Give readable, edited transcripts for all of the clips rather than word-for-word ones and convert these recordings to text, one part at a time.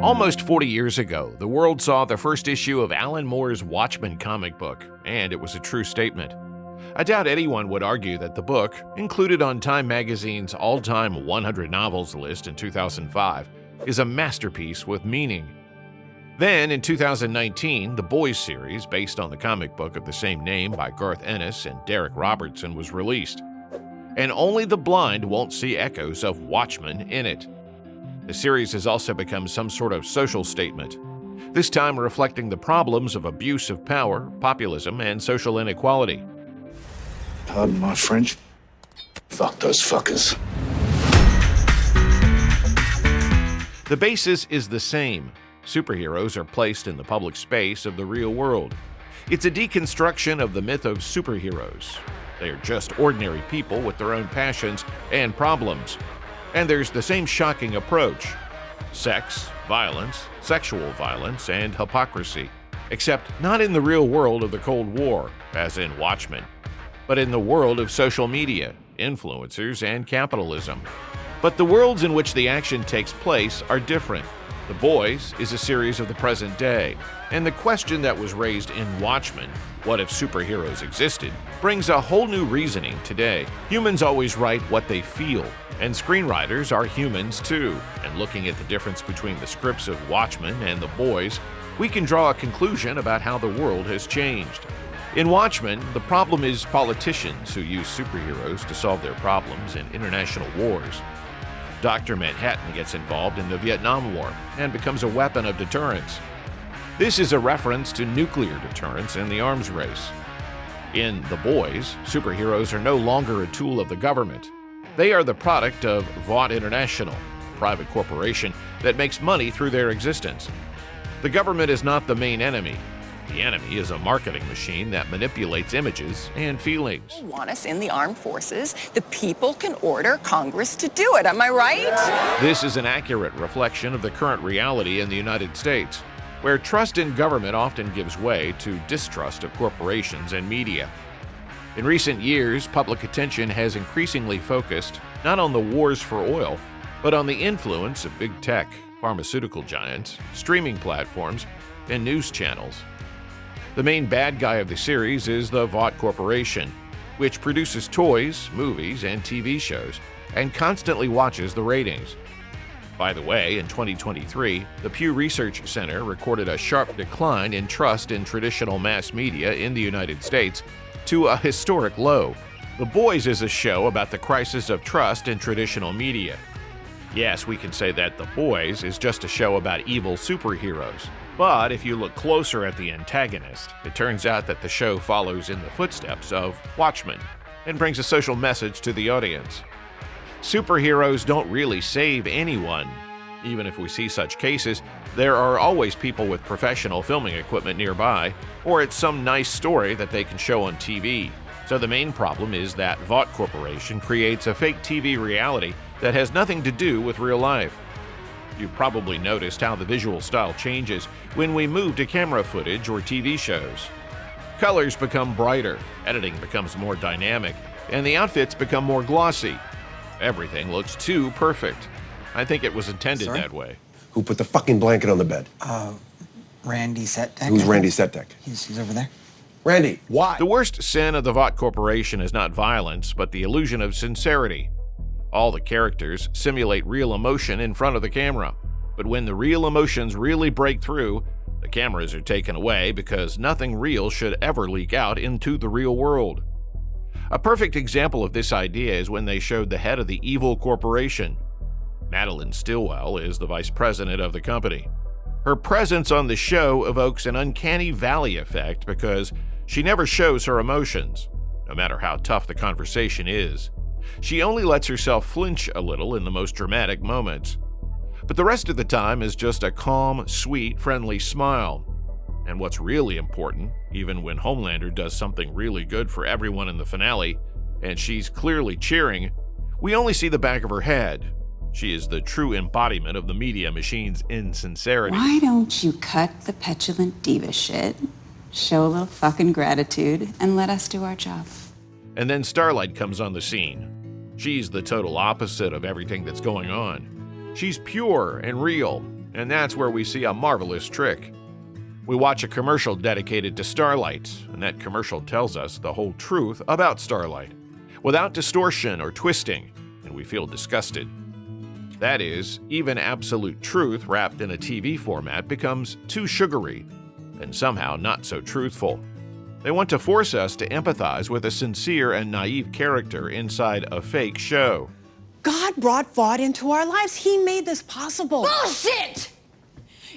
Almost 40 years ago, the world saw the first issue of Alan Moore's Watchmen comic book, and it was a true statement. I doubt anyone would argue that the book, included on Time magazine's all-time 100 novels list in 2005, is a masterpiece with meaning. Then, in 2019, the Boys series, based on the comic book of the same name by Garth Ennis and Derek Robertson, was released. And only the blind won't see echoes of Watchmen in it. The series has also become some sort of social statement, this time reflecting the problems of abuse of power, populism, and social inequality. Pardon my French. Fuck those fuckers. The basis is the same. Superheroes are placed in the public space of the real world. It's a deconstruction of the myth of superheroes. They are just ordinary people with their own passions and problems. And there's the same shocking approach: sex, violence, sexual violence, and hypocrisy. Except not in the real world of the Cold War, as in Watchmen, but in the world of social media, influencers, and capitalism. But the worlds in which the action takes place are different. The Boys is a series of the present day, and the question that was raised in Watchmen, what if superheroes existed, brings a whole new reasoning today. Humans always write what they feel, and screenwriters are humans too. And looking at the difference between the scripts of Watchmen and The Boys, we can draw a conclusion about how the world has changed. In Watchmen, the problem is politicians who use superheroes to solve their problems in international wars. Dr. Manhattan gets involved in the Vietnam War and becomes a weapon of deterrence. This is a reference to nuclear deterrence and the arms race. In The Boys, superheroes are no longer a tool of the government. They are the product of Vought International, a private corporation that makes money through their existence. The government is not the main enemy. The enemy is a marketing machine that manipulates images and feelings. Want us in the armed forces? The people can order Congress to do it, am I right? This is an accurate reflection of the current reality in the United States, where trust in government often gives way to distrust of corporations and media. In recent years, public attention has increasingly focused not on the wars for oil, but on the influence of big tech, pharmaceutical giants, streaming platforms, and news channels. The main bad guy of the series is the Vought Corporation, which produces toys, movies, and TV shows, and constantly watches the ratings. By the way, in 2023, the Pew Research Center recorded a sharp decline in trust in traditional mass media in the United States to a historic low. The Boys is a show about the crisis of trust in traditional media. Yes, we can say that The Boys is just a show about evil superheroes. But if you look closer at the antagonist, it turns out that the show follows in the footsteps of Watchmen and brings a social message to the audience. Superheroes don't really save anyone. Even if we see such cases, there are always people with professional filming equipment nearby, or it's some nice story that they can show on TV. So the main problem is that Vought Corporation creates a fake TV reality that has nothing to do with real life. You've probably noticed how the visual style changes when we move to camera footage or TV shows. Colors become brighter, editing becomes more dynamic, and the outfits become more glossy. Everything looks too perfect. I think it was intended that way. Who put the fucking blanket on the bed? Randy Setdeck. Who's Randy Setdeck? He's over there. Randy, why? The worst sin of the Vought Corporation is not violence, but the illusion of sincerity. All the characters simulate real emotion in front of the camera. But when the real emotions really break through, the cameras are taken away because nothing real should ever leak out into the real world. A perfect example of this idea is when they showed the head of the evil corporation. Madeline Stillwell is the vice president of the company. Her presence on the show evokes an uncanny valley effect because she never shows her emotions, no matter how tough the conversation is. She only lets herself flinch a little in the most dramatic moments. But the rest of the time is just a calm, sweet, friendly smile. And what's really important, even when Homelander does something really good for everyone in the finale, and she's clearly cheering, we only see the back of her head. She is the true embodiment of the media machine's insincerity. Why don't you cut the petulant diva shit, show a little fucking gratitude, and let us do our job? And then Starlight comes on the scene. She's the total opposite of everything that's going on. She's pure and real, and that's where we see a marvelous trick. We watch a commercial dedicated to Starlight, and that commercial tells us the whole truth about Starlight, without distortion or twisting, and we feel disgusted. That is, even absolute truth wrapped in a TV format becomes too sugary, and somehow not so truthful. They want to force us to empathize with a sincere and naive character inside a fake show. God brought Vaught into our lives. He made this possible. Bullshit!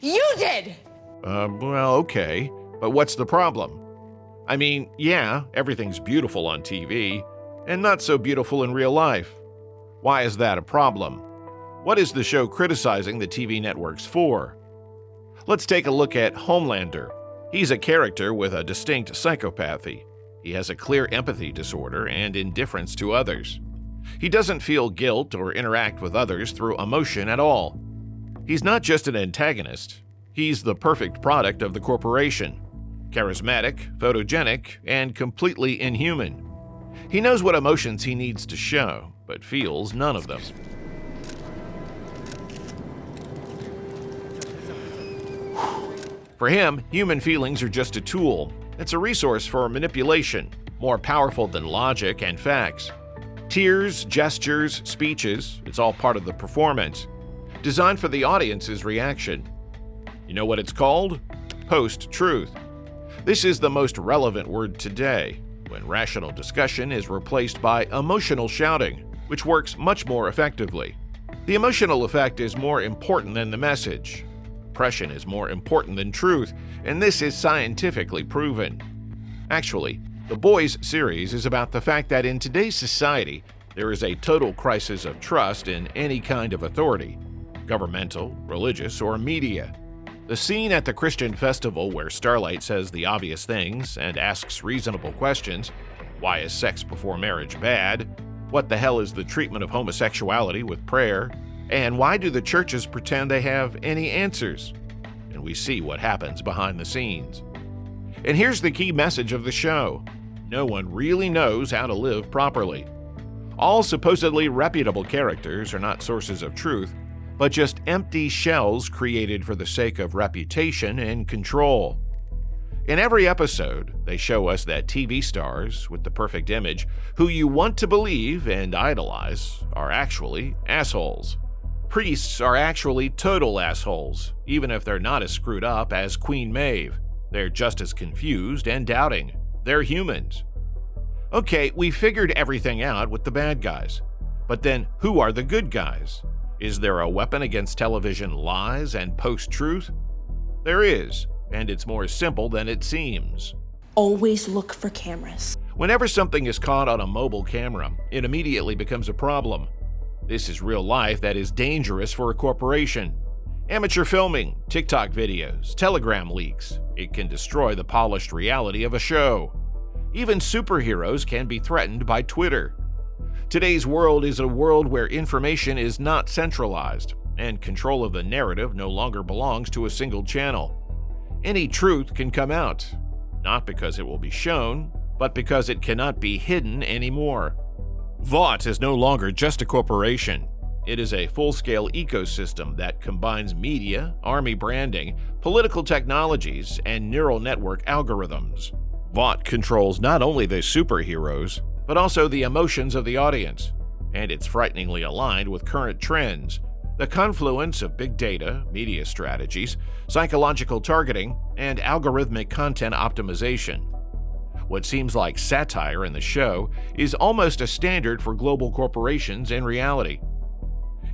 You did! Well, okay, but what's the problem? I mean, yeah, everything's beautiful on TV, and not so beautiful in real life. Why is that a problem? What is the show criticizing the TV networks for? Let's take a look at Homelander. He's a character with a distinct psychopathy. He has a clear empathy disorder and indifference to others. He doesn't feel guilt or interact with others through emotion at all. He's not just an antagonist. He's the perfect product of the corporation. Charismatic, photogenic, and completely inhuman. He knows what emotions he needs to show, but feels none of them. For him, human feelings are just a tool. It's a resource for manipulation, more powerful than logic and facts. Tears, gestures, speeches, it's all part of the performance, designed for the audience's reaction. You know what it's called? Post-truth. This is the most relevant word today, when rational discussion is replaced by emotional shouting, which works much more effectively. The emotional effect is more important than the message. Impression is more important than truth, and this is scientifically proven. Actually, The Boys series is about the fact that in today's society, there is a total crisis of trust in any kind of authority, governmental, religious, or media. The scene at the Christian festival where Starlight says the obvious things and asks reasonable questions — why is sex before marriage bad? What the hell is the treatment of homosexuality with prayer? And why do the churches pretend they have any answers? And we see what happens behind the scenes. And here's the key message of the show. No one really knows how to live properly. All supposedly reputable characters are not sources of truth, but just empty shells created for the sake of reputation and control. In every episode, they show us that TV stars with the perfect image, who you want to believe and idolize, are actually assholes. Priests are actually total assholes, even if they're not as screwed up as Queen Maeve. They're just as confused and doubting. They're humans. Okay, we figured everything out with the bad guys. But then, who are the good guys? Is there a weapon against television lies and post-truth? There is, and it's more simple than it seems. Always look for cameras. Whenever something is caught on a mobile camera, it immediately becomes a problem. This is real life that is dangerous for a corporation. Amateur filming, TikTok videos, Telegram leaks. It can destroy the polished reality of a show. Even superheroes can be threatened by Twitter. Today's world is a world where information is not centralized, and control of the narrative no longer belongs to a single channel. Any truth can come out, not because it will be shown, but because it cannot be hidden anymore. Vought is no longer just a corporation. It is a full-scale ecosystem that combines media, army branding, political technologies, and neural network algorithms. Vought controls not only the superheroes, but also the emotions of the audience, and it's frighteningly aligned with current trends, the confluence of big data, media strategies, psychological targeting, and algorithmic content optimization. What seems like satire in the show is almost a standard for global corporations in reality.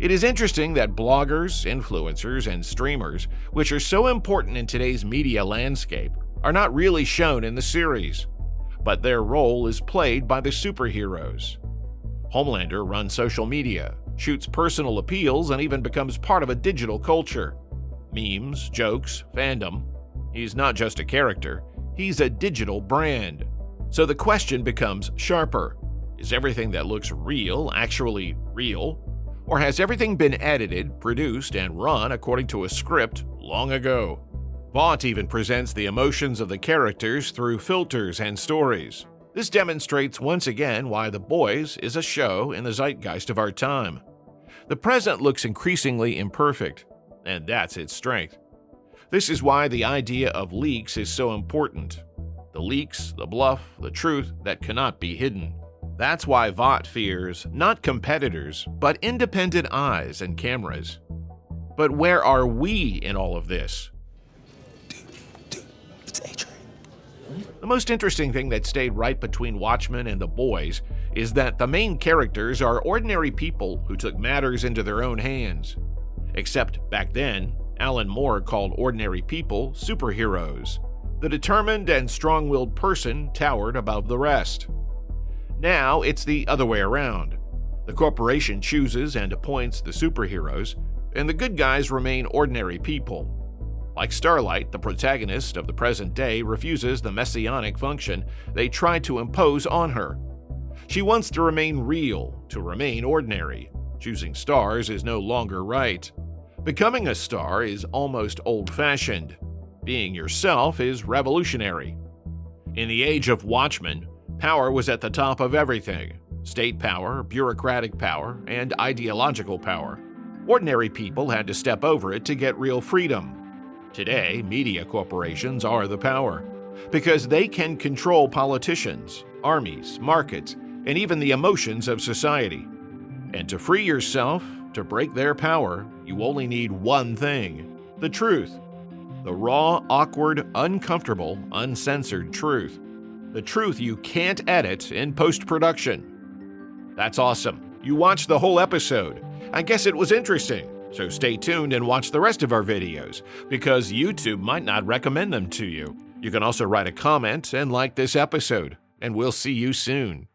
It is interesting that bloggers, influencers, and streamers, which are so important in today's media landscape, are not really shown in the series, but their role is played by the superheroes. Homelander runs social media, shoots personal appeals, and even becomes part of a digital culture. Memes, jokes, fandom. He's not just a character, he's a digital brand. So the question becomes sharper. Is everything that looks real actually real? Or has everything been edited, produced, and run according to a script long ago? Vought even presents the emotions of the characters through filters and stories. This demonstrates once again why The Boys is a show in the zeitgeist of our time. The present looks increasingly imperfect. and that's its strength. This is why the idea of leaks is so important. The leaks, the bluff, the truth that cannot be hidden. That's why Vought fears not competitors, but independent eyes and cameras. But where are we in all of this? Dude, it's A-Train. The most interesting thing that stayed right between Watchmen and The Boys is that the main characters are ordinary people who took matters into their own hands. Except back then, Alan Moore called ordinary people superheroes. The determined and strong-willed person towered above the rest. Now it's the other way around. The corporation chooses and appoints the superheroes, and the good guys remain ordinary people. Like Starlight, the protagonist of the present day refuses the messianic function they try to impose on her. She wants to remain real, to remain ordinary. Choosing stars is no longer right. Becoming a star is almost old-fashioned. Being yourself is revolutionary. In the age of Watchmen, power was at the top of everything: state power, bureaucratic power, and ideological power. Ordinary people had to step over it to get real freedom. Today, media corporations are the power, because they can control politicians, armies, markets, and even the emotions of society. And to free yourself, to break their power, you only need one thing: the truth. The raw, awkward, uncomfortable, uncensored truth. The truth you can't edit in post-production. That's awesome. You watched the whole episode. I guess it was interesting. So stay tuned and watch the rest of our videos, because YouTube might not recommend them to you. You can also write a comment and like this episode, and we'll see you soon.